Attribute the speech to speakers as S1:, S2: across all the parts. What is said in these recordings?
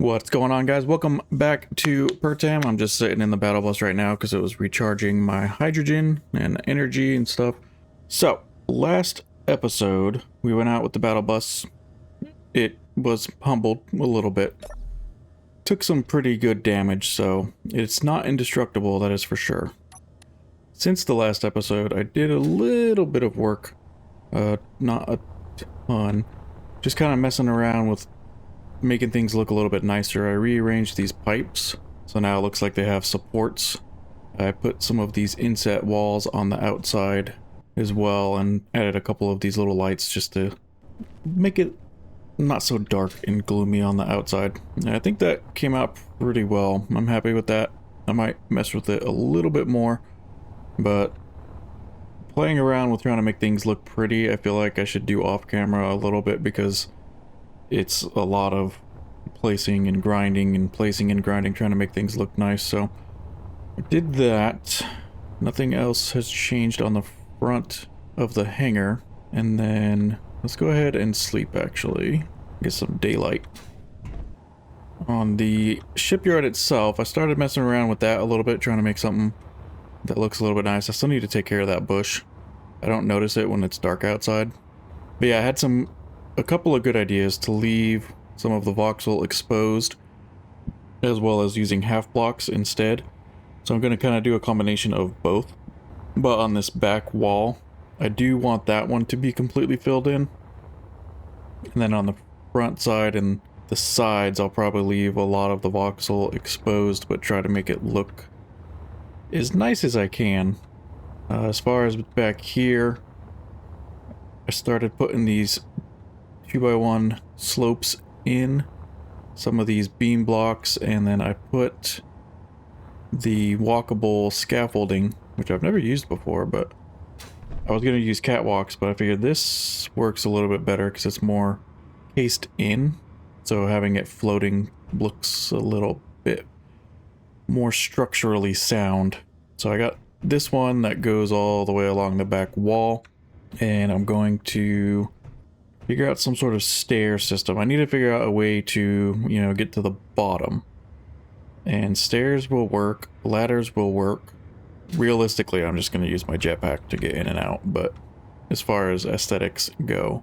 S1: What's going on, guys? Welcome back to Pertam. I'm just sitting in the battle bus right now because it was recharging my hydrogen and energy and stuff. So, last episode, we went out with the battle bus. It was humbled a little bit. Took some pretty good damage, so it's not indestructible, that is for sure. Since the last episode, I did a little bit of work. Not a ton. Just kind of messing around with making things look a little bit nicer. I rearranged these pipes, so now it looks like they have supports. I put some of these inset walls on the outside as well, and added a couple of these little lights just to make it not so dark and gloomy on the outside. And I think that came out pretty well. I'm happy with that. I might mess with it a little bit more, but playing around with trying to make things look pretty, I feel like I should do off camera a little bit, because it's a lot of placing and grinding and placing and grinding, trying to make things look nice. So I did that. Nothing else has changed on the front of the hangar. And then let's go ahead and sleep, actually. Get some daylight. On the shipyard itself, I started messing around with that a little bit, trying to make something that looks a little bit nice. I still need to take care of that bush. I don't notice it when it's dark outside. But yeah, I had a couple of good ideas to leave some of the voxel exposed, as well as using half blocks instead. So I'm going to kind of do a combination of both. But on this back wall, I do want that one to be completely filled in. And then on the front side and the sides, I'll probably leave a lot of the voxel exposed, but try to make it look as nice as I can. As far as back here, I started putting these 2x1 slopes in some of these beam blocks, and then I put the walkable scaffolding, which I've never used before, but I was going to use catwalks, but I figured this works a little bit better because it's more cased in, so having it floating looks a little bit more structurally sound. So I got this one that goes all the way along the back wall, and I'm going to figure out some sort of stair system. I need to figure out a way to, get to the bottom. And stairs will work, ladders will work. Realistically, I'm just going to use my jetpack to get in and out, but as far as aesthetics go,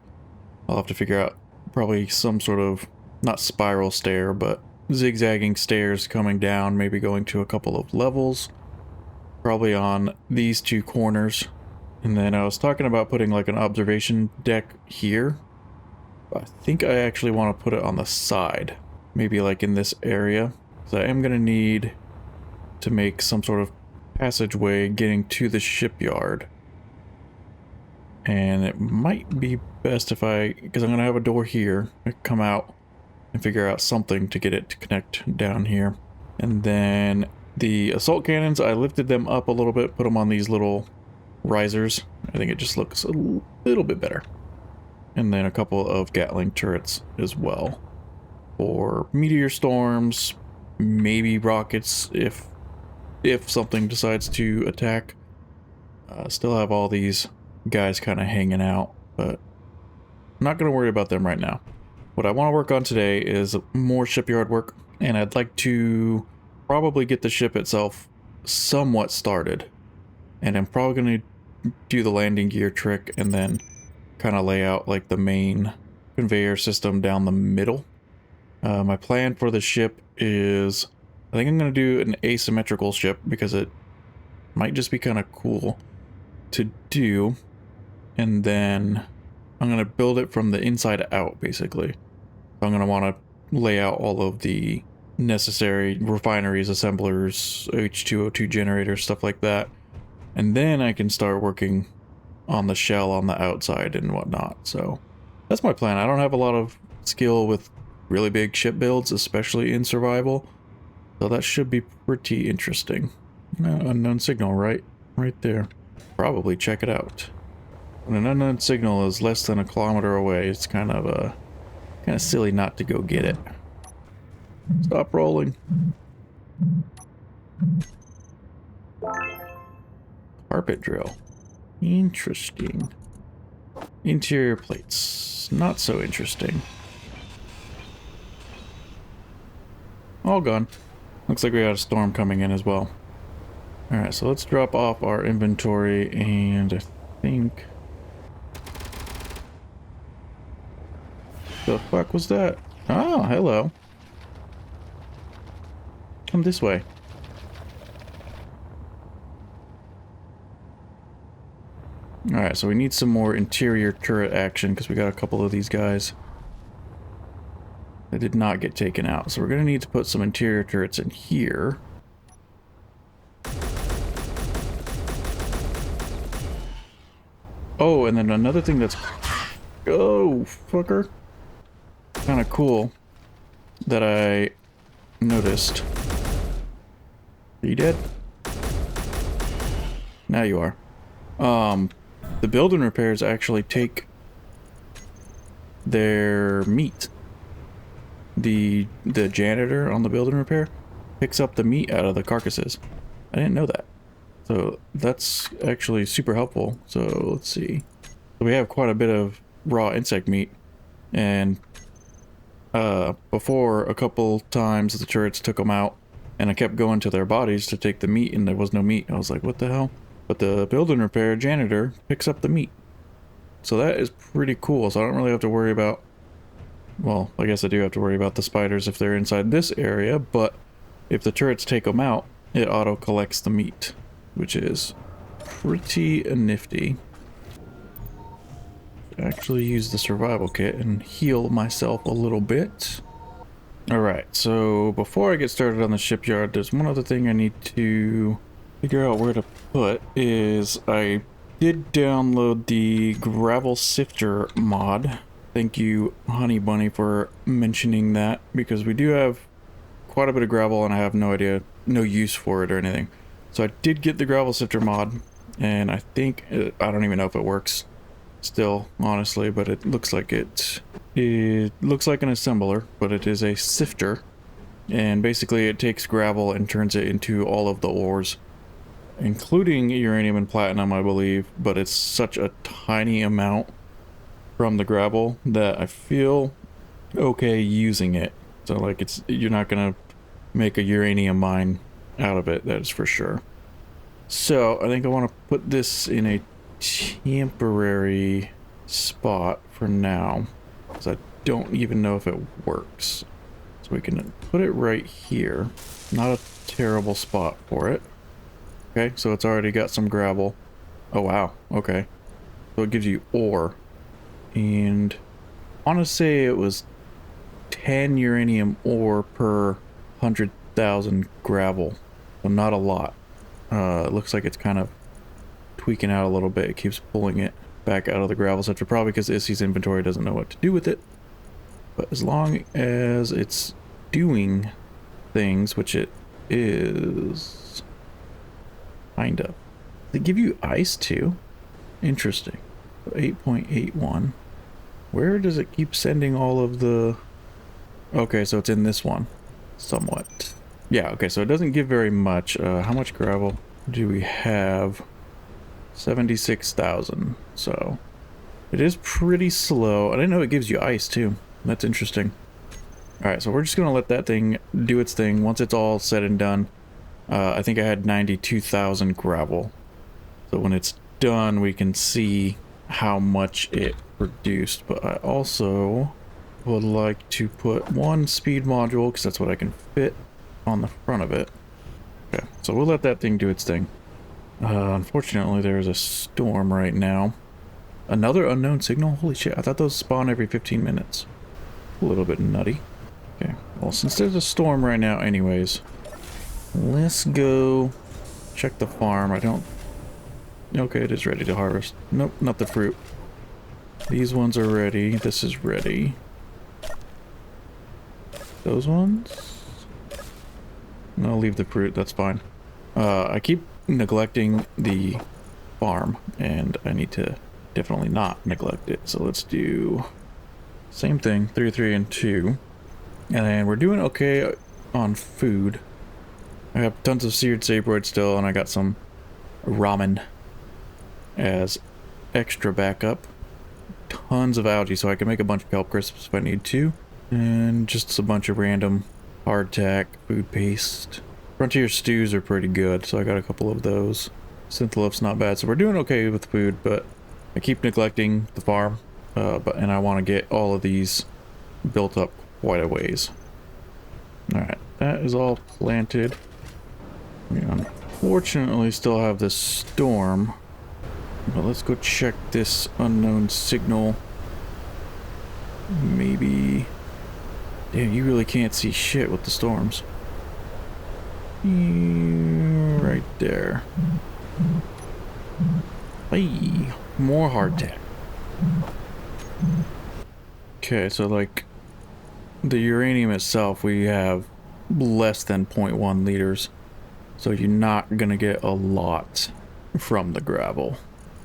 S1: I'll have to figure out probably some sort of, not spiral stair, but zigzagging stairs coming down, maybe going to a couple of levels, probably on these two corners. And then I was talking about putting like an observation deck here. I think I actually want to put it on the side, maybe like in this area. So I am going to need to make some sort of passageway getting to the shipyard. And it might be best if because I'm going to have a door here, I come out and figure out something to get it to connect down here. And then the assault cannons, I lifted them up a little bit, put them on these little risers. I think it just looks a little bit better. And then a couple of Gatling turrets as well for meteor storms, maybe rockets if something decides to attack. Still have all these guys kind of hanging out, but I'm not going to worry about them right now. What I want to work on today is more shipyard work, and I'd like to probably get the ship itself somewhat started. And I'm probably going to do the landing gear trick and then kind of lay out like the main conveyor system down the middle. My plan for the ship is, I think I'm going to do an asymmetrical ship because it might just be kind of cool to do. And then I'm going to build it from the inside out, basically. So I'm going to want to lay out all of the necessary refineries, assemblers, H2O2 generators, stuff like that. And then I can start working on the shell on the outside and whatnot. So that's my plan. I don't have a lot of skill with really big ship builds, especially in survival. So that should be pretty interesting. Unknown signal right there. Probably check it out. When an unknown signal is less than a kilometer away, it's kind of silly not to go get it. Stop rolling. Carpet drill. Interesting. Interior plates. Not so interesting. all gone. Looks like we got a storm coming in as well. Alright, so let's drop off our inventory, and I think... The fuck was that? Oh, hello. Come this way. Alright, so we need some more interior turret action because we got a couple of these guys that did not get taken out. So we're going to need to put some interior turrets in here. Oh, and then another thing that's... Oh, fucker. Kind of cool that I noticed. Are you dead? Now you are. The building repairs actually take their meat. The janitor on the building repair picks up the meat out of the carcasses. I didn't know that. So that's actually super helpful. So let's see. We have quite a bit of raw insect meat, and before a couple times the turrets took them out, and I kept going to their bodies to take the meat, and there was no meat. I was like, what the hell? But the building repair janitor picks up the meat. So that is pretty cool. So I don't really have to worry about, well, I guess I do have to worry about the spiders if they're inside this area, but if the turrets take them out, it auto collects the meat, which is pretty nifty. Actually use the survival kit and heal myself a little bit. Alright, so before I get started on the shipyard, there's one other thing I need to figure out where to put. Is I did download the gravel sifter mod. Thank you, Honey Bunny, for mentioning that, because we do have quite a bit of gravel and I have no use for it or anything. So I did get the gravel sifter mod, and I think, I don't even know if it works still, honestly, but it looks like it looks like an assembler, but it is a sifter, and basically it takes gravel and turns it into all of the ores, including uranium and platinum, I believe, but it's such a tiny amount from the gravel that I feel okay using it. So like, you're not gonna make a uranium mine out of it, that is for sure. So I think I want to put this in a temporary spot for now, because I don't even know if it works. So we can put it right here. Not a terrible spot for it. Okay, so it's already got some gravel. Oh wow, okay. So it gives you ore. And I want to say it was 10 uranium ore per 100,000 gravel. So not a lot. It looks like it's kind of tweaking out a little bit. It keeps pulling it back out of the gravel sector, probably because Issy's inventory doesn't know what to do with it. But as long as it's doing things, which it is, kind of. They give you ice too? Interesting. 8.81. Where does it keep sending all of the... Okay, so it's in this one. Somewhat. Yeah, okay, so it doesn't give very much. How much gravel do we have? 76,000. So it is pretty slow. I didn't know it gives you ice too. That's interesting. Alright, so we're just gonna let that thing do its thing. Once it's all said and done, I think I had 92,000 gravel. So when it's done, we can see how much it produced. But I also would like to put one speed module, because that's what I can fit on the front of it. Okay, so we'll let that thing do its thing. Unfortunately, there's a storm right now. Another unknown signal? Holy shit, I thought those spawn every 15 minutes. A little bit nutty. Okay, well, since there's a storm right now anyways, let's go check the farm. I don't... Okay, it is ready to harvest. Nope, not the fruit. These ones are ready. This is ready. Those ones? No, leave the fruit, that's fine. I keep neglecting the farm, and I need to definitely not neglect it. So let's do same thing, 3, 3, and 2. And we're doing okay on food. I have tons of seared sabroid still, and I got some ramen as extra backup. Tons of algae, so I can make a bunch of kelp crisps if I need to. And just a bunch of random hardtack, food paste. Frontier stews are pretty good, so I got a couple of those. Synthaloaf's not bad, so we're doing okay with food, but I keep neglecting the farm, and I want to get all of these built up quite a ways. Alright, that is all planted. We unfortunately still have this storm, but let's go check this unknown signal. Maybe... Damn, you really can't see shit with the storms. Right there. Hey, more hardtack. Okay, so like the uranium itself, we have less than 0.1 liters, so you're not gonna get a lot from the gravel.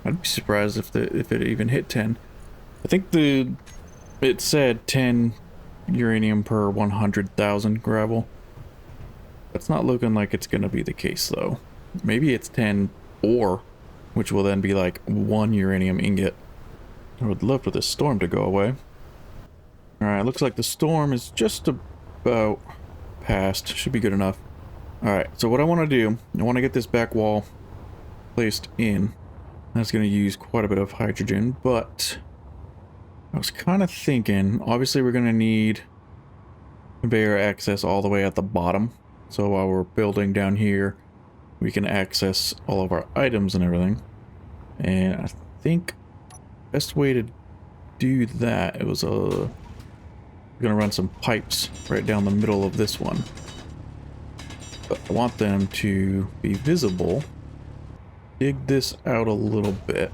S1: I'd be surprised if it even hit 10. I think it said 10 uranium per 100,000 gravel. That's not looking like it's gonna be the case though. Maybe it's 10 ore, which will then be like 1 uranium ingot. I would love for this storm to go away. Alright, looks like the storm is just about past. Should be good enough. Alright, so what I want to do, I want to get this back wall placed in. That's going to use quite a bit of hydrogen, but I was kind of thinking, obviously we're going to need conveyor access all the way at the bottom. So while we're building down here, we can access all of our items and everything. And I think best way to do that, it was we're gonna run some pipes right down the middle of this one. But I want them to be visible. Dig this out a little bit.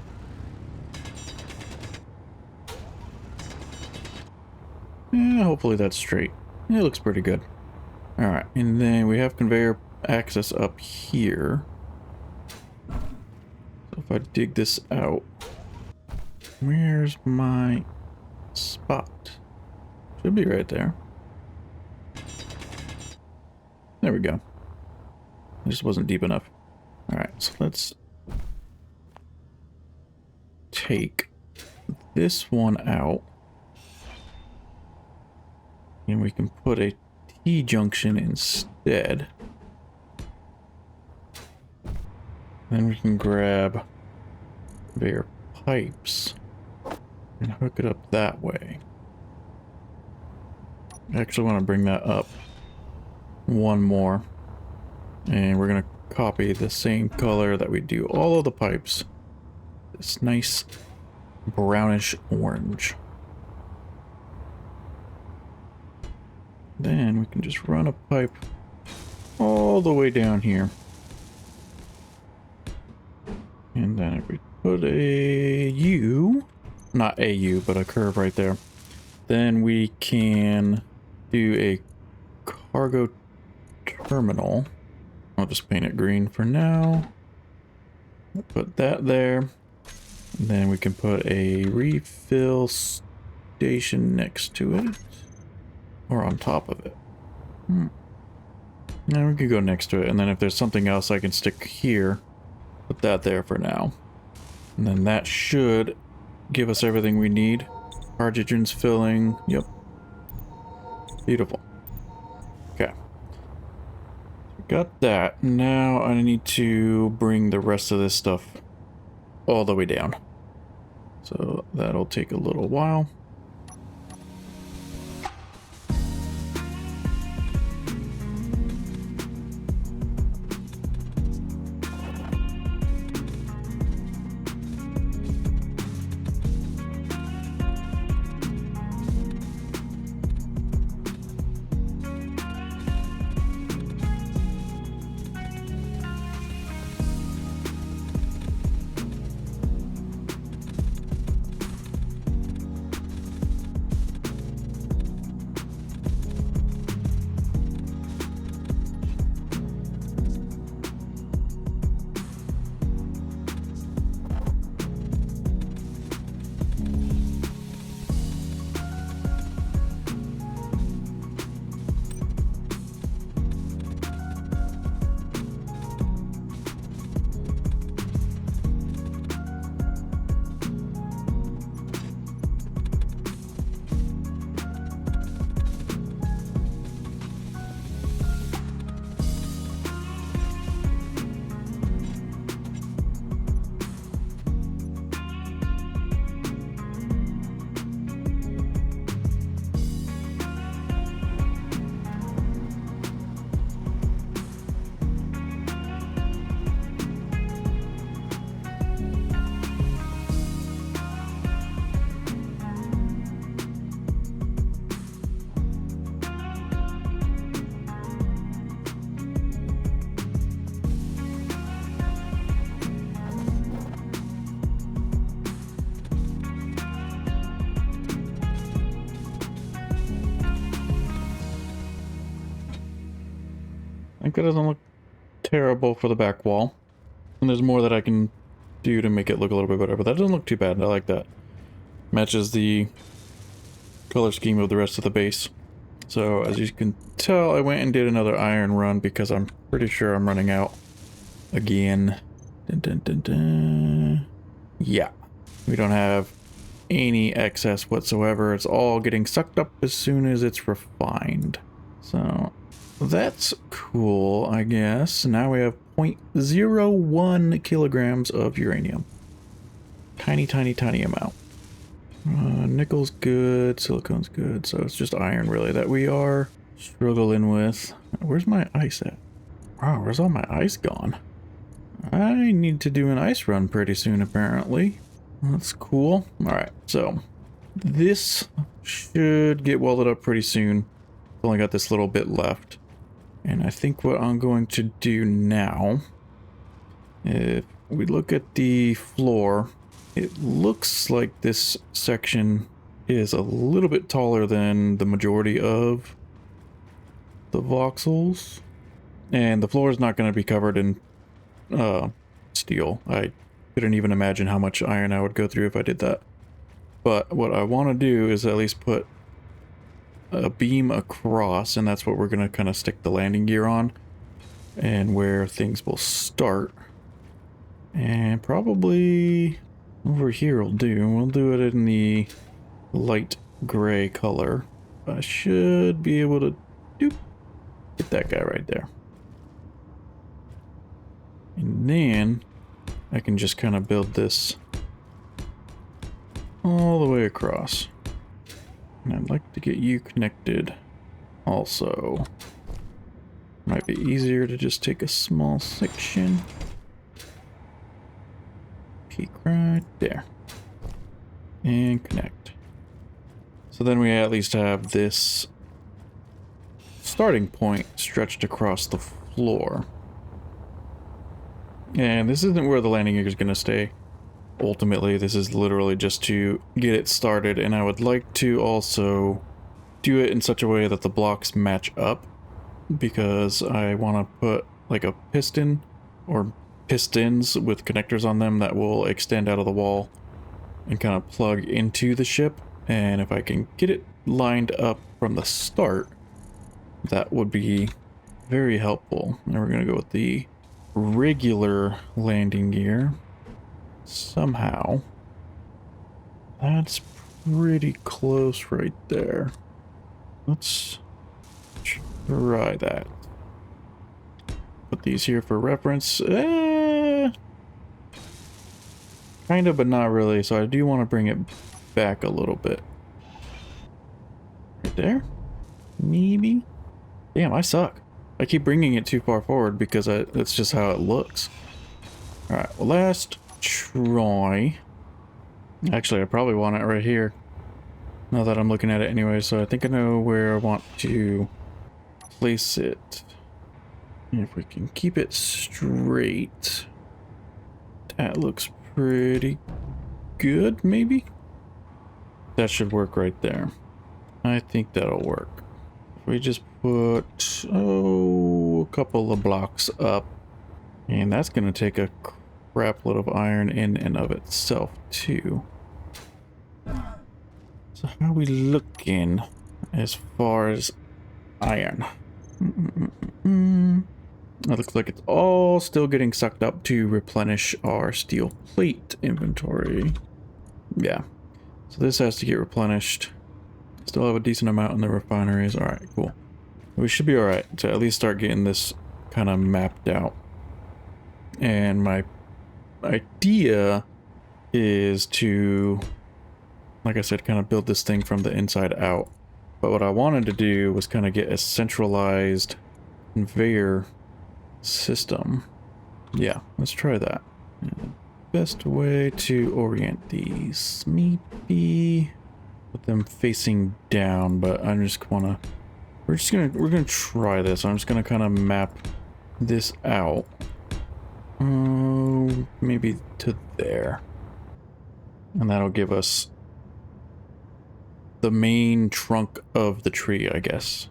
S1: Yeah, hopefully that's straight. Yeah, it looks pretty good. Alright, and then we have conveyor access up here. So if I dig this out, where's my spot? Should be right there. There we go. It just wasn't deep enough. Alright, so let's take this one out. And we can put a T-junction instead. Then we can grab conveyor pipes and hook it up that way. I actually want to bring that up one more. And we're going to copy the same color that we do all of the pipes. This nice brownish orange. Then we can just run a pipe all the way down here. And then if we put a U, not a U, but a curve right there, then we can do a cargo terminal. I'll just paint it green for now. Put that there. And then we can put a refill station next to it. Or on top of it. Now we could go next to it, and then if there's something else I can stick here, put that there for now. And then that should give us everything we need. Hydrogen's filling. Yep. Beautiful. Okay. Got that. Now I need to bring the rest of this stuff all the way down. So that'll take a little while. I think that doesn't look terrible for the back wall. And there's more that I can do to make it look a little bit better, but that doesn't look too bad. I like that. Matches the color scheme of the rest of the base. So as you can tell, I went and did another iron run because I'm pretty sure I'm running out again. Dun, dun, dun, dun. Yeah, we don't have any excess whatsoever. It's all getting sucked up as soon as it's refined. So that's cool, I guess. Now we have 0.01 kilograms of uranium. Tiny, tiny, tiny amount. Nickel's good, silicone's good, so it's just iron really that we are struggling with. Where's my ice at? Wow, where's all my ice gone? I need to do an ice run pretty soon apparently. That's cool. Alright, so this should get welded up pretty soon. Only got this little bit left. And I think what I'm going to do now, if we look at the floor, it looks like this section is a little bit taller than the majority of the voxels. And the floor is not going to be covered in steel. I couldn't even imagine how much iron I would go through if I did that. But what I want to do is at least put a beam across, and that's what we're going to kind of stick the landing gear on and where things will start. And probably over here will do. We'll do it in the light gray color. I should be able to get that guy right there. And then I can just kind of build this all the way across. And I'd like to get you connected also. Might be easier to just take a small section. Peek right there. And connect. So then we at least have this starting point stretched across the floor. And this isn't where the landing gear is going to stay. Ultimately, this is literally just to get it started, and I would like to also do it in such a way that the blocks match up, because I want to put like a piston or pistons with connectors on them that will extend out of the wall and kind of plug into the ship. And if I can get it lined up from the start, that would be very helpful. And we're going to go with the regular landing gear. Somehow that's pretty close right there. Let's try that. Put these here for reference. Kind of, but not really. So I do want to bring it back a little bit. Right there? Maybe? Damn, I suck. I keep bringing it too far forward because that's just how it looks. Alright, well, last try. Actually, I probably want it right here. Now that I'm looking at it anyway, so I think I know where I want to place it. If we can keep it straight. That looks pretty good, maybe? That should work right there. I think that'll work. If we just put, a couple of blocks up. And that's going to take a crap load of iron in and of itself, too. So how are we looking as far as iron? It looks like it's all still getting sucked up to replenish our steel plate inventory. Yeah. So this has to get replenished. Still have a decent amount in the refineries. Alright, cool. We should be alright to at least start getting this kind of mapped out. And my idea is to, like I said, kind of build this thing from the inside out. But what I wanted to do was kind of get a centralized conveyor system. Yeah, let's try that. Best way to orient these, maybe with them facing down, but I just wanna, we're gonna try this. I'm just gonna kind of map this out. Maybe to there. And that'll give us the main trunk of the tree, I guess.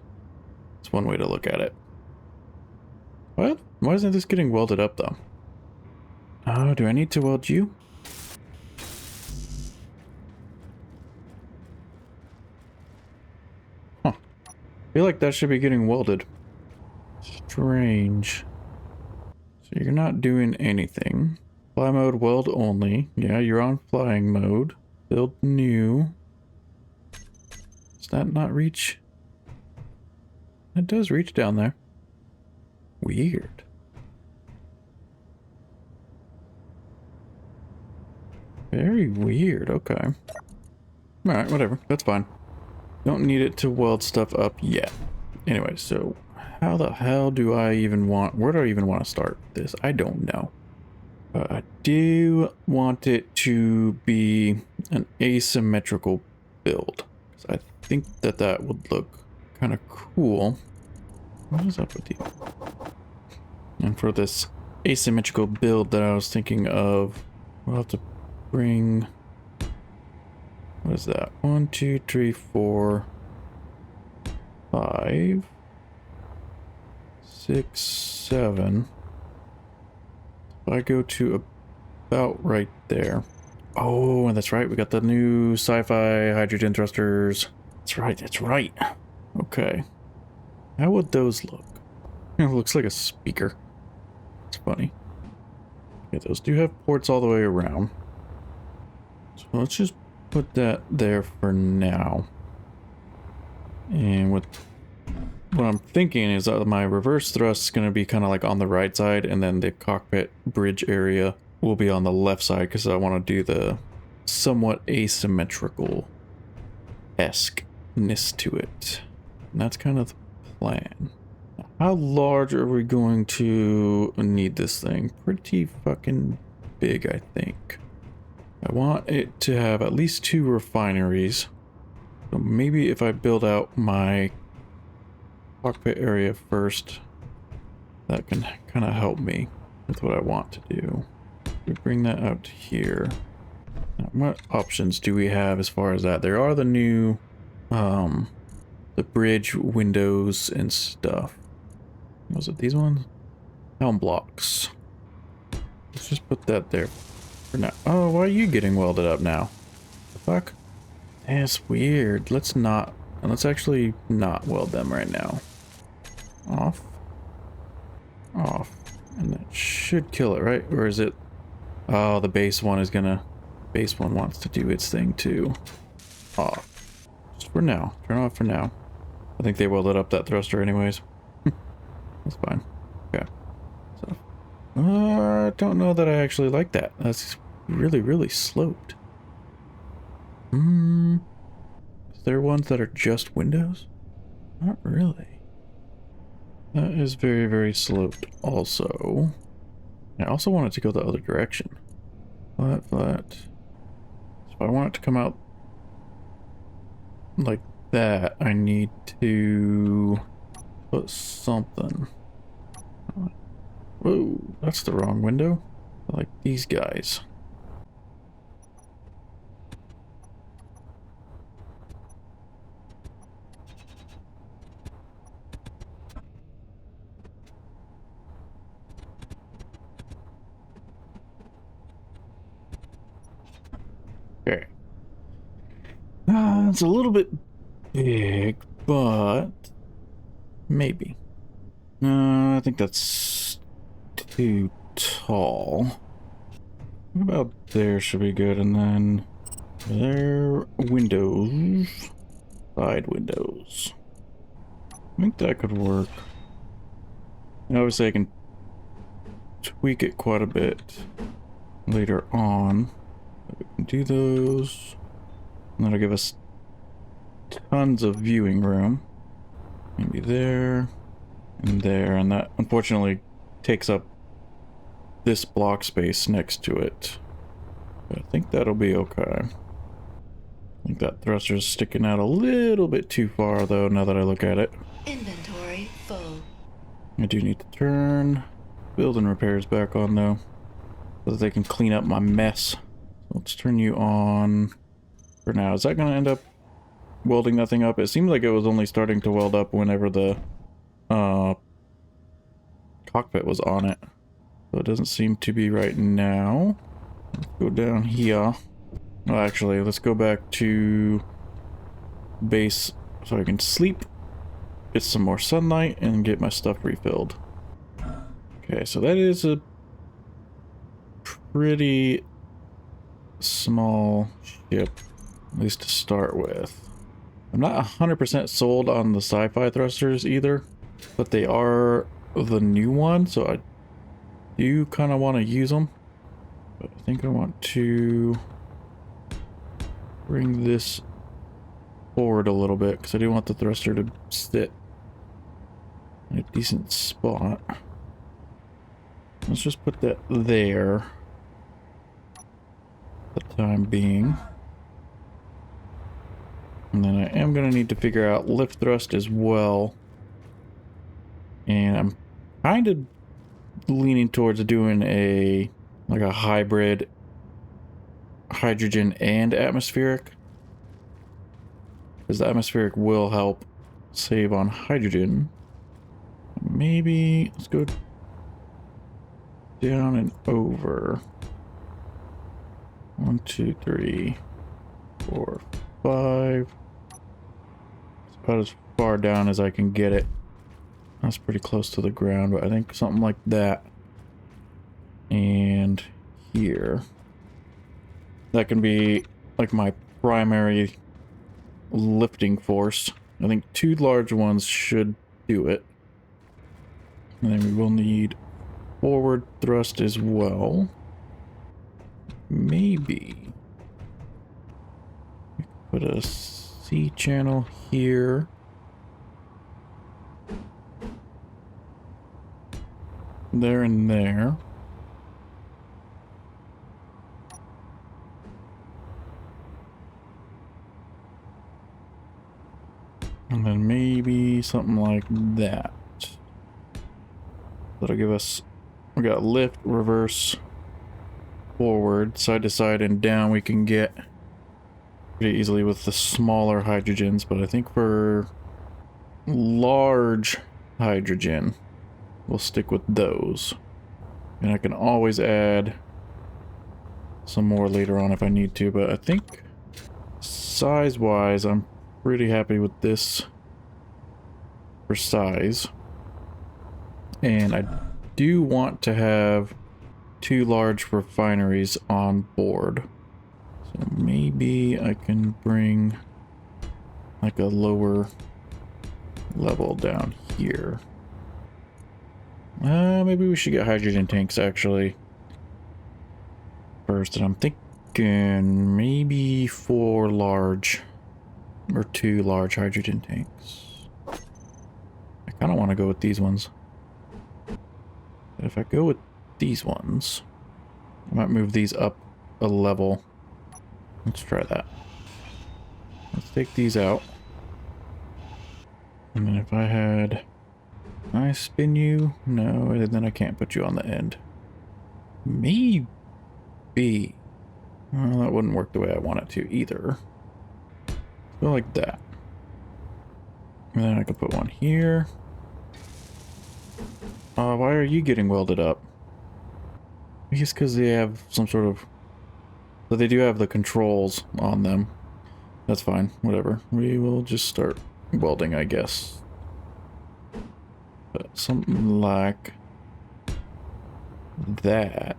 S1: It's one way to look at it. What? Why isn't this getting welded up though? Oh, do I need to weld you? Huh. I feel like that should be getting welded. Strange. So you're not doing anything. Fly mode, weld only. Yeah, you're on flying mode. Build new. Does that not reach? It does reach down there. Weird. Very weird. Okay. Alright, whatever. That's fine. Don't need it to weld stuff up yet. Anyway, so how the hell do I even want... Where do I even want to start this? I don't know. But I do want it to be an asymmetrical build. I think that that would look kind of cool. What is up with you? And for this asymmetrical build that I was thinking of, we'll have to bring... What is that? 1, 2, 3, 4, 5, 6, 7. If I go to about right there. Oh, and that's right. We got the new sci-fi hydrogen thrusters. That's right. That's right. Okay. How would those look? It looks like a speaker. It's funny. Okay, those do have ports all the way around. So let's just put that there for now. And what I'm thinking is that my reverse thrust is going to be kind of like on the right side, and then the cockpit bridge area will be on the left side because I want to do the somewhat asymmetrical-esque-ness to it. And that's kind of the plan. How large are we going to need this thing? Pretty fucking big, I think. I want it to have at least 2 refineries. So maybe if I build out my cockpit area first, that can kind of help me with what I want to do. We bring that out to here. Now, what options do we have as far as that? There are the new, the bridge windows and stuff. Was it these ones? Helm blocks. Let's just put that there for now. Oh, why are you getting welded up now? The fuck? That's weird. Let's actually not weld them right now. Off. Off. And that should kill it, right? Or is it... Oh, the base one is gonna... Base one wants to do its thing too. Off. Just for now. Turn off for now. I think they welded up that thruster anyways. That's fine. Okay. So... I don't know that I actually like that. That's really, really sloped. Is there ones that are just windows? Not really. That is very, very sloped also. I also want it to go the other direction. Flat, flat. So if I want it to come out like that, I need to put something. Whoa, that's the wrong window. I like these guys. Okay. It's a little bit big, but maybe. I think that's too tall. What about there should be good, and then there windows, side windows. I think that could work. And obviously I can tweak it quite a bit later on. We can do those, and that'll give us tons of viewing room. Maybe there and there, and that unfortunately takes up this block space next to it. But I think that'll be okay. I think that thruster's sticking out a little bit too far though, now that I look at it.
S2: Inventory full.
S1: I do need to turn building repairs back on though, so that they can clean up my mess. Let's turn you on for now. Is that going to end up welding that thing up? It seemed like it was only starting to weld up whenever the Cockpit was on it. So it doesn't seem to be right now. Let's go down here. Well, actually, let's go back to base so I can sleep, get some more sunlight, and get my stuff refilled. Okay, so that is a pretty small ship, at least to start with. I'm not 100% sold on the sci-fi thrusters either, but they are the new one, so I do kind of want to use them. But I think I want to bring this forward a little bit because I do want the thruster to sit in a decent spot. Let's just put that there for the time being. And then I am going to need to figure out lift thrust as well. And I'm kind of leaning towards doing a hybrid hydrogen and atmospheric. Because the atmospheric will help save on hydrogen. Maybe let's go down and over. 1, 2, 3, 4, 5. It's about as far down as I can get it. That's pretty close to the ground, but I think something like that. And here. That can be like my primary lifting force. I think 2 large ones should do it. And then we will need forward thrust as well. Maybe put a C channel here. There and there. And then maybe something like that. That'll give us, we got lift, reverse, forward, side to side, and down we can get pretty easily with the smaller hydrogens, but I think for large hydrogen, we'll stick with those. And I can always add some more later on if I need to, but I think size-wise, I'm pretty happy with this for size. And I do want to have 2 large refineries on board. So maybe I can bring like a lower level down here. Maybe we should get hydrogen tanks actually first. And I'm thinking maybe 4 large or 2 large hydrogen tanks. I kind of want to go with these ones. But if I go with these ones, I might move these up a level. Let's try that. Let's take these out. And then if I had... Can I spin you? No, and then I can't put you on the end. Maybe. Well, that wouldn't work the way I want it to either. Go like that. And then I could put one here. Why are you getting welded up? I guess because they have some sort of... But they do have the controls on them. That's fine, whatever. We will just start welding, I guess. But something like that.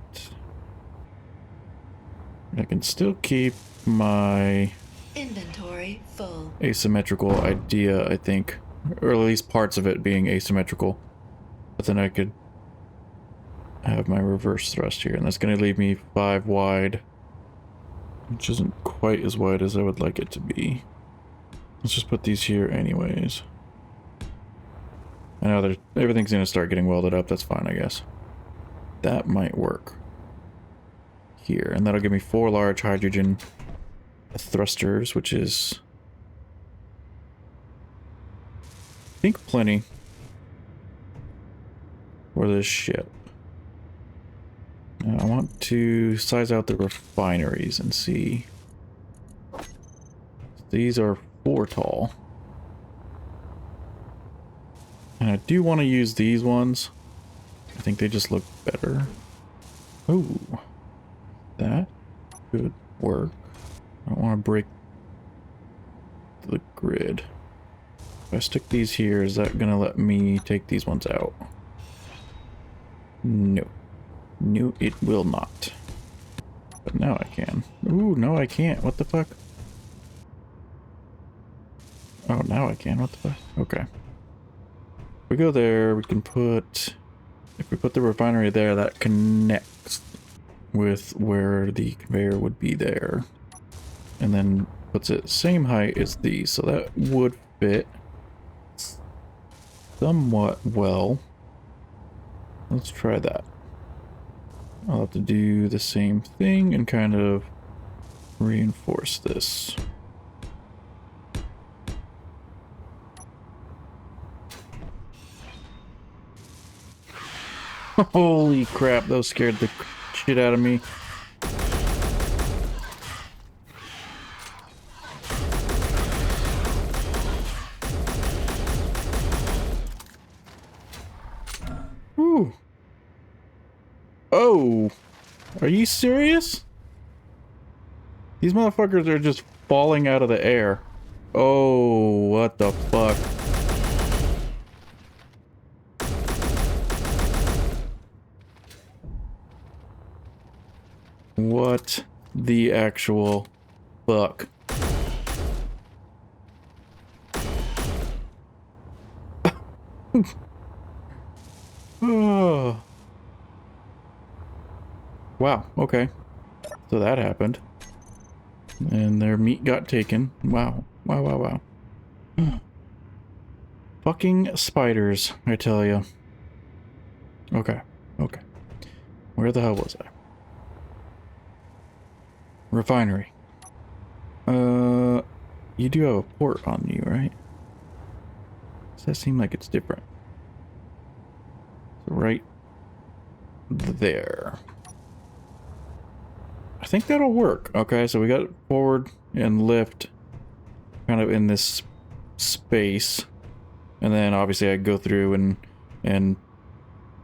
S1: I can still keep my
S2: Inventory full.
S1: asymmetrical idea, I think. Or at least parts of it being asymmetrical. But then I could have my reverse thrust here. And that's going to leave me 5 wide. Which isn't quite as wide as I would like it to be. Let's just put these here anyways. I know everything's going to start getting welded up. That's fine, I guess. That might work. Here. And that'll give me 4 large hydrogen thrusters, which is... I think plenty for this ship. Now I want to size out the refineries and see. These are 4 tall. And I do want to use these ones. I think they just look better. Oh, that could work. I don't want to break the grid. If I stick these here, is that gonna let me take these ones out? No. No, it will not. But now I can. Ooh, no I can't. What the fuck? Oh, now I can. What the fuck? Okay. If we go there, we can put... If we put the refinery there, that connects with where the conveyor would be there. And then puts it same height as these, so that would fit somewhat well. Let's try that. I'll have to do the same thing and kind of reinforce this. Holy crap, those scared the shit out of me. Ooh. Oh, are you serious? These motherfuckers are just falling out of the air. Oh, what the fuck? What the actual fuck? Oh. Wow, okay. So that happened. And their meat got taken. Wow. Wow, wow, wow. Fucking spiders, I tell you. Okay, okay. Where the hell was I? Refinery. You do have a port on you, right? Does that seem like it's different? So right there. I think that'll work. Okay, so we got forward and lift kind of in this space. And then obviously I go through and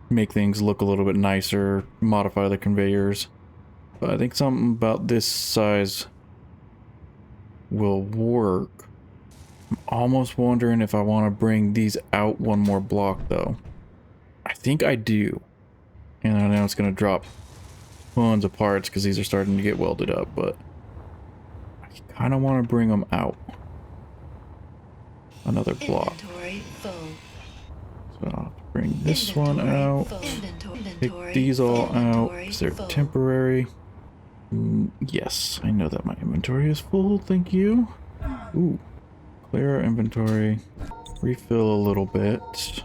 S1: make things look a little bit nicer, modify the conveyors. But I think something about this size will work. I'm almost wondering if I want to bring these out one more block though. I think I do. And I know it's going to drop tons of parts because these are starting to get welded up, but I kind of want to bring them out another block.
S2: Inventory full.
S1: So I'll bring this one out. Take these all out because they're temporary. Yes, I know that my inventory is full, thank you. Ooh, clear our inventory, refill a little bit.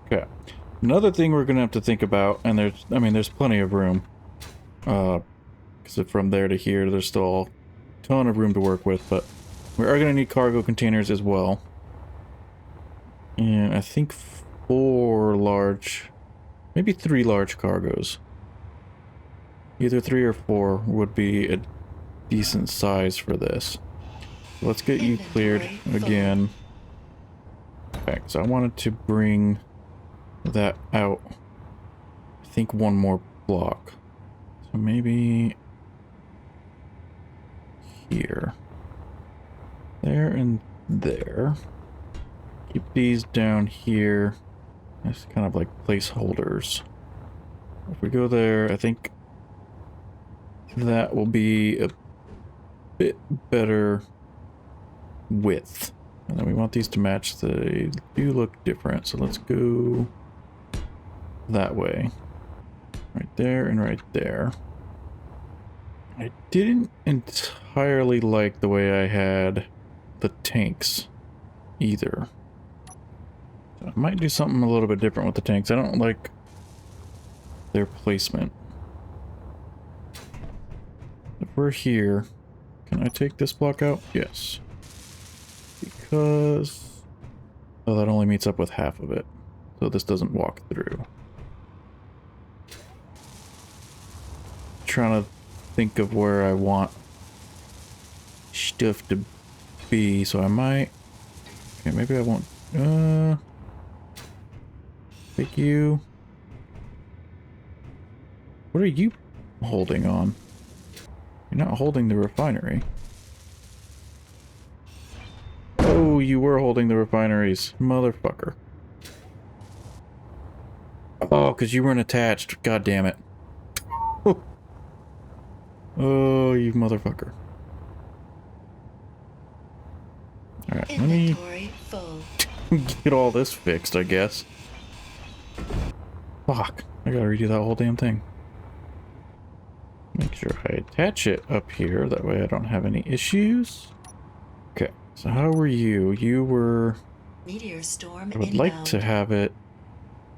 S1: Okay, another thing we're gonna have to think about, and there's plenty of room, because from there to here there's still a ton of room to work with, but we are gonna need cargo containers as well. And I think 4 large, maybe 3 large cargos. Either 3 or 4 would be a decent size for this. Let's get you cleared again. Okay, so I wanted to bring that out. I think 1 more block. So maybe here. There and there. Keep these down here as kind of like placeholders. If we go there, I think that will be a bit better width. And then we want these to match. They do look different, so let's go that way. Right there and right there. I didn't entirely like the way I had the tanks either. So I might do something a little bit different with the tanks. I don't like their placement. If we're here, can I take this block out? Yes. Because... oh, that only meets up with half of it. So this doesn't walk through. Trying to think of where I want stuff to be, so I might... okay, maybe I won't... take you... What are you holding on? You're not holding the refinery. Oh, you were holding the refineries. Motherfucker. Oh, because you weren't attached. God damn it. Oh, you motherfucker. Alright, let me
S2: Inventory full.
S1: get all this fixed, I guess. Fuck. I gotta redo that whole damn thing. Make sure I attach it up here. That way I don't have any issues. Okay, so how were you? You were...
S2: Meteor storm
S1: I would
S2: inbound.
S1: like to have it,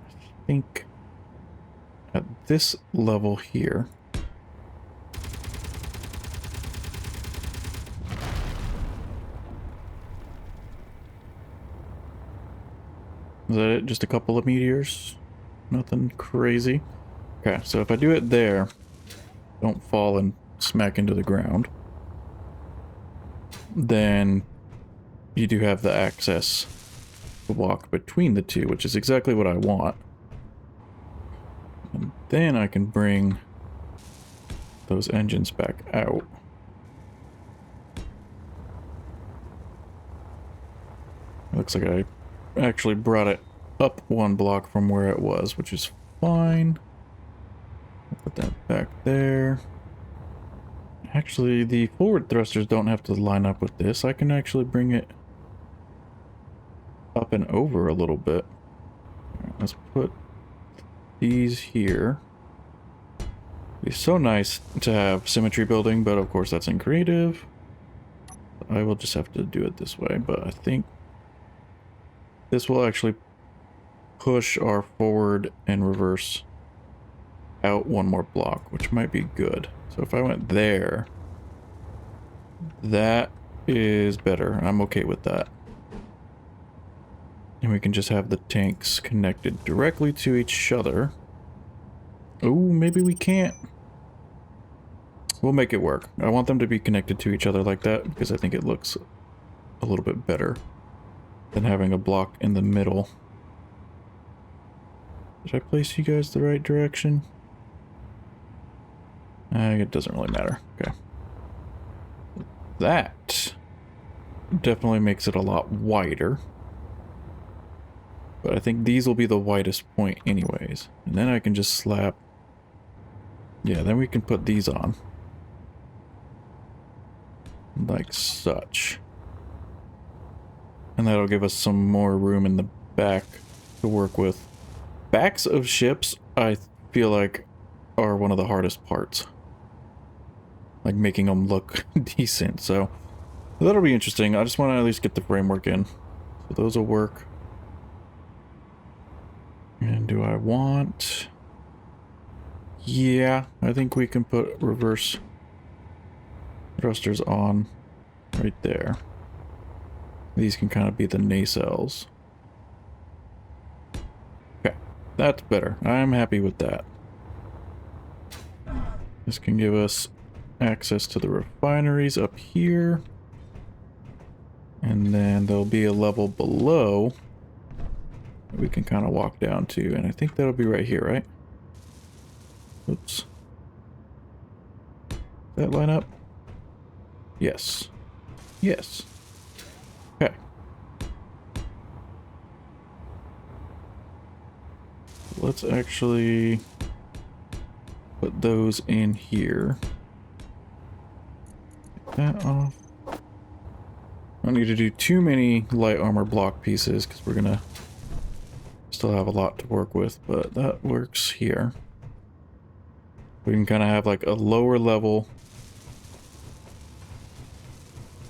S1: I think, at this level here. Is that it? Just a couple of meteors? Nothing crazy. Okay, so if I do it there, don't fall and smack into the ground, then you do have the access to walk between the two, which is exactly what I want. And then I can bring those engines back out. Looks like I actually brought it up one block from where it was, which is fine. I'll put that back there. Actually, the forward thrusters don't have to line up with this. I can actually bring it up and over a little bit. All right, let's put these here. It'd be so nice to have symmetry building, but of course that's in creative. I will just have to do it this way, but I think this will actually push our forward and reverse out one more block, which might be good. So if I went there, that is better. I'm okay with that. And we can just have the tanks connected directly to each other. Oh, maybe we can't. We'll make it work. I want them to be connected to each other like that because I think it looks a little bit better than having a block in the middle. Did I place you guys the right direction? It doesn't really matter. Okay. That definitely makes it a lot wider. But I think these will be the widest point anyways. And then I can just slap... Yeah, then we can put these on. Like such. And that'll give us some more room in the back to work with. Backs of ships, I feel like, are one of the hardest parts. Like making them look decent, so that'll be interesting. I just want to at least get the framework in. So those will work. And do I want... Yeah, I think we can put reverse thrusters on right there. These can kind of be the nacelles. Okay, that's better. I'm happy with that. This can give us access to the refineries up here. And then there'll be a level below that we can kind of walk down to. And I think that'll be right here, right? Oops. Does that line up? Yes. Yes. Okay. Let's actually put those in here. Take that off. I don't need to do too many light armor block pieces because we're gonna still have a lot to work with, but that works here. We can kind of have like a lower level.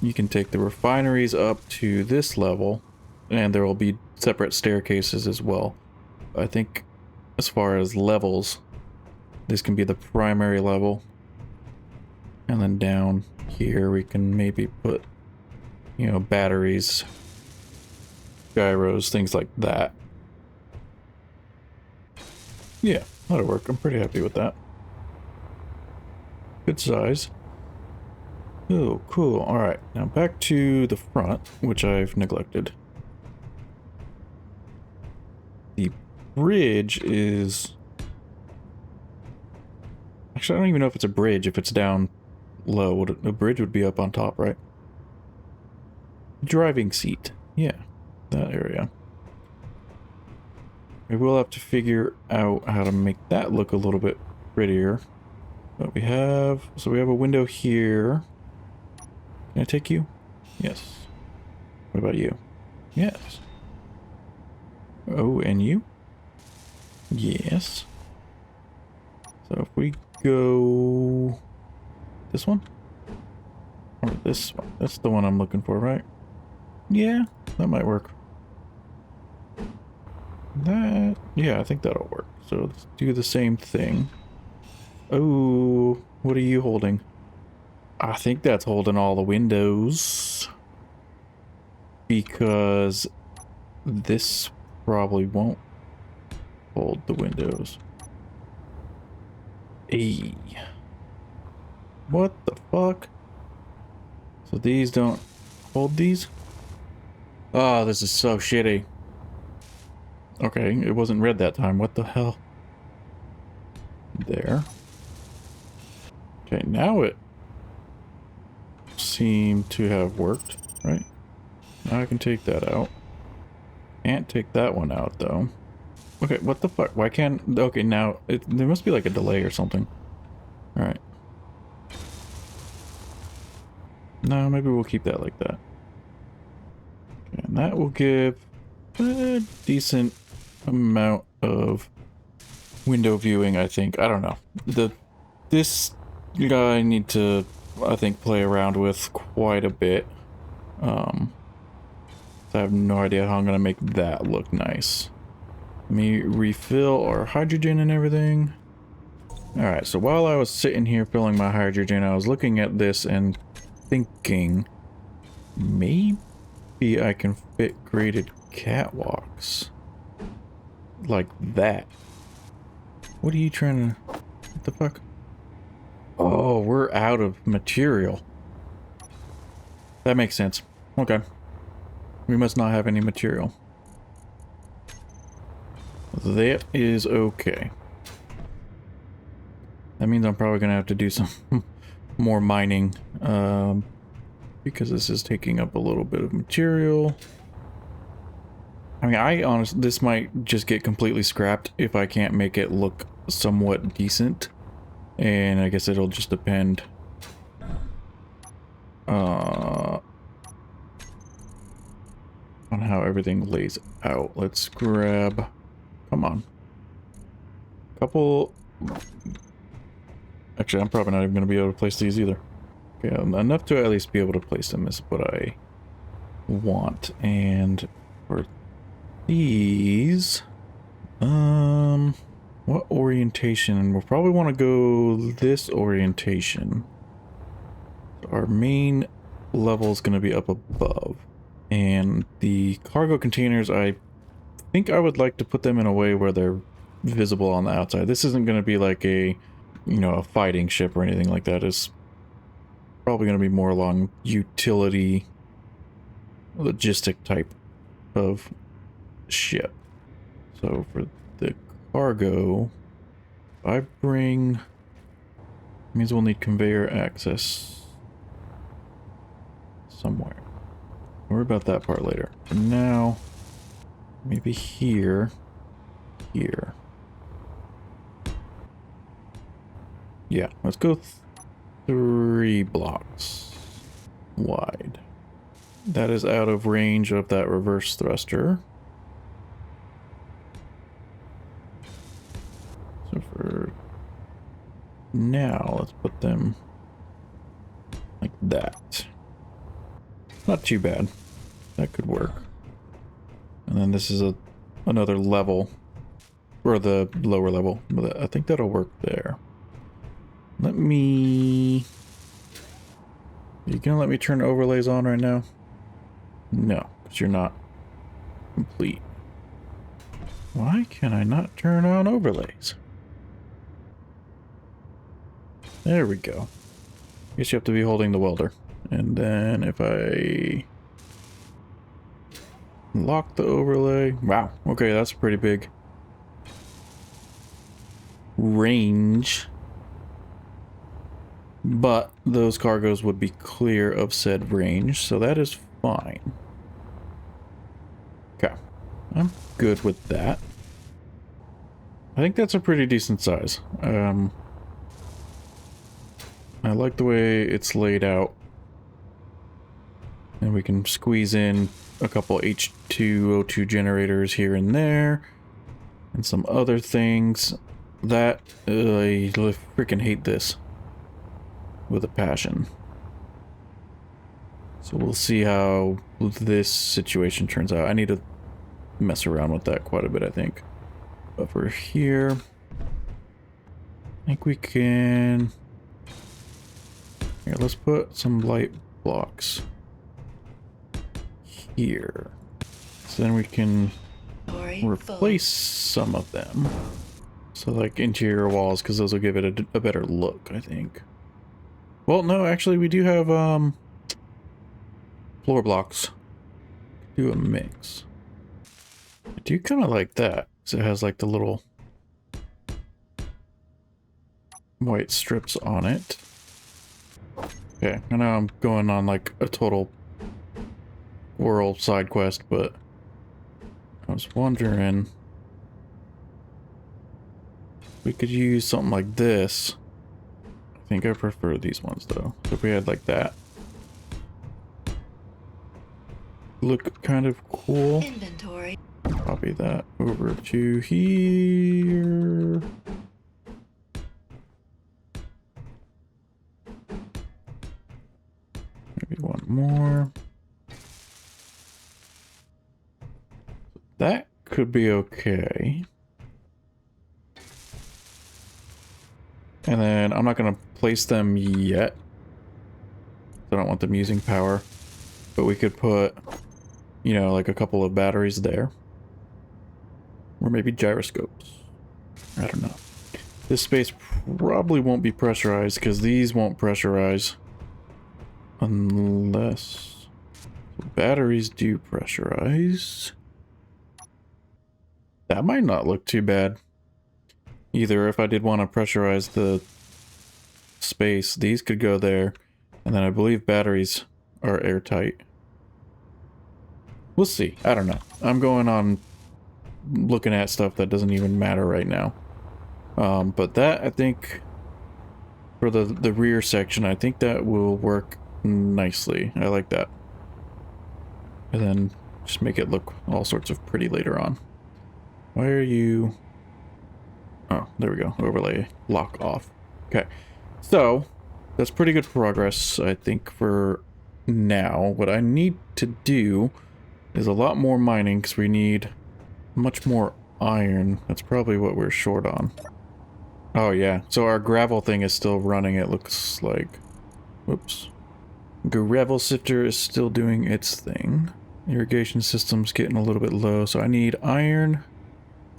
S1: You can take the refineries up to this level, and there will be separate staircases as well. I think as far as levels, this can be the primary level. And then down here we can maybe put, you know, batteries, gyros, things like that. Yeah, that'll work. I'm pretty happy with that. Good size. Oh, cool. Alright, now back to the front, which I've neglected. The bridge is Actually, I don't even know if it's a bridge, if it's down low. A bridge would be up on top, right? Driving seat. Yeah, that area. We will have to figure out how to make that look a little bit prettier. But we have... So we have a window here. Can I take you? Yes. What about you? Yes. Oh, and you? Yes. So if we go... This one? Or this one? That's the one I'm looking for, right? Yeah, that might work. That... Yeah, I think that'll work. So let's do the same thing. Oh, what are you holding? I think that's holding all the windows. Because this probably won't hold the windows. Hey. What the fuck? So these don't hold these? Oh, this is so shitty. Okay, it wasn't red that time. What the hell? There. Okay, now it seemed to have worked, right? Now I can take that out. Can't take that one out, though. Okay, what the fuck? Why can't... Okay, now, there must be like a delay or something. Alright. No, maybe we'll keep that like that. Okay, and that will give a decent amount of window viewing, I think. I don't know. This guy I need to, I think, play around with quite a bit. I have no idea how I'm gonna make that look nice. Let me refill our hydrogen and everything. Alright, so while I was sitting here filling my hydrogen, I was looking at this and thinking maybe I can fit graded catwalks like that. What are you trying to... What the fuck? Oh, we're out of material. That makes sense. Okay. We must not have any material. That is okay. That means I'm probably gonna have to do some more mining, because this is taking up a little bit of material. I mean, I honestly, this might just get completely scrapped if I can't make it look somewhat decent. And I guess it'll just depend on how everything lays out. Let's grab... Come on. Couple... Actually, I'm probably not even going to be able to place these either. Okay, enough to at least be able to place them is what I want. And for these... What orientation? We'll probably want to go this orientation. Our main level is going to be up above. And the cargo containers, I think I would like to put them in a way where they're visible on the outside. This isn't going to be like a, you know, a fighting ship or anything like that. It's probably going to be more along utility, logistic type of ship. So for the cargo, if I bring... means we'll need conveyor access somewhere. Worry about that part later. For now, maybe here. Here. Yeah, let's go 3 blocks wide. That is out of range of that reverse thruster. So for now, let's put them like that. Not too bad. That could work. And then this is another level, or the lower level. I think that'll work there. Let me... Are you gonna let me turn overlays on right now? No, because you're not complete. Why can I not turn on overlays? There we go. Guess you have to be holding the welder. And then if I lock the overlay... Wow, okay, that's pretty big range. but those cargoes would be clear of said range, so that is fine. Okay, I'm good with that. I think that's a pretty decent size. I like the way it's laid out. And we can squeeze in a couple H2O2 generators here and there. And some other things. That, I freaking hate this. With a passion. So we'll see how this situation turns out. I need to mess around with that quite a bit, I think. Over here. I think we can... Here, let's put some light blocks here. So then we can replace some of them. So like interior walls, because those will give it a better look, I think. Well, no, actually we do have floor blocks. Do a mix. I do kind of like that, because it has like the little white strips on it. Okay, I know I'm going on like a total world side quest, but I was wondering if we could use something like this. I think I prefer these ones though. So if we had like that. Look kind of cool.
S2: Inventory.
S1: Copy that over to here. Maybe one more. That could be okay. And then I'm not going to place them yet. I don't want them using power. But we could put, you know, like a couple of batteries there. Or maybe gyroscopes. I don't know. This space probably won't be pressurized because these won't pressurize. Unless batteries do pressurize. That might not look too bad. Either if I did want to pressurize the space, these could go there. And then I believe batteries are airtight. We'll see. I don't know. I'm going on looking at stuff that doesn't even matter right now. But that, I think, for the rear section, I think that will work nicely. I like that. And then just make it look all sorts of pretty later on. Why are you... Oh, there we go. Overlay lock off. Okay. So, that's pretty good progress, I think, for now. What I need to do is a lot more mining, because we need much more iron. That's probably what we're short on. Oh, yeah. So our gravel thing is still running, it looks like. Whoops. Gravel sifter is still doing its thing. Irrigation system's getting a little bit low, so I need iron.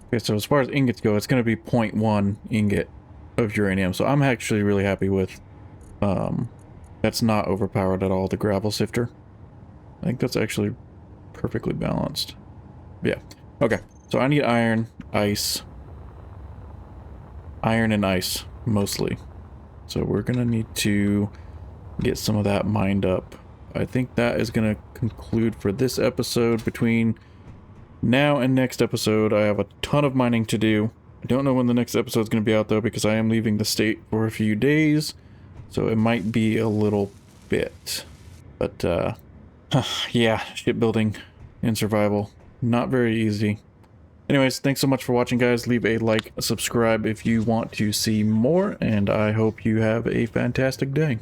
S1: Okay, so as far as ingots go, it's going to be 0.1 ingot of uranium. So I'm actually really happy with, that's not overpowered at all, the gravel sifter. I think that's actually perfectly balanced. Yeah. Okay, so I need iron, ice. Iron and ice, mostly. So we're going to need to get some of that mined up. I think that is going to conclude for this episode. Between now and next episode, I have a ton of mining to do. I don't know when the next episode is going to be out, though, because I am leaving the state for a few days. So it might be a little bit. But, yeah, shipbuilding and survival. Not very easy. Anyways, thanks so much for watching, guys. Leave a like, subscribe if you want to see more, and I hope you have a fantastic day.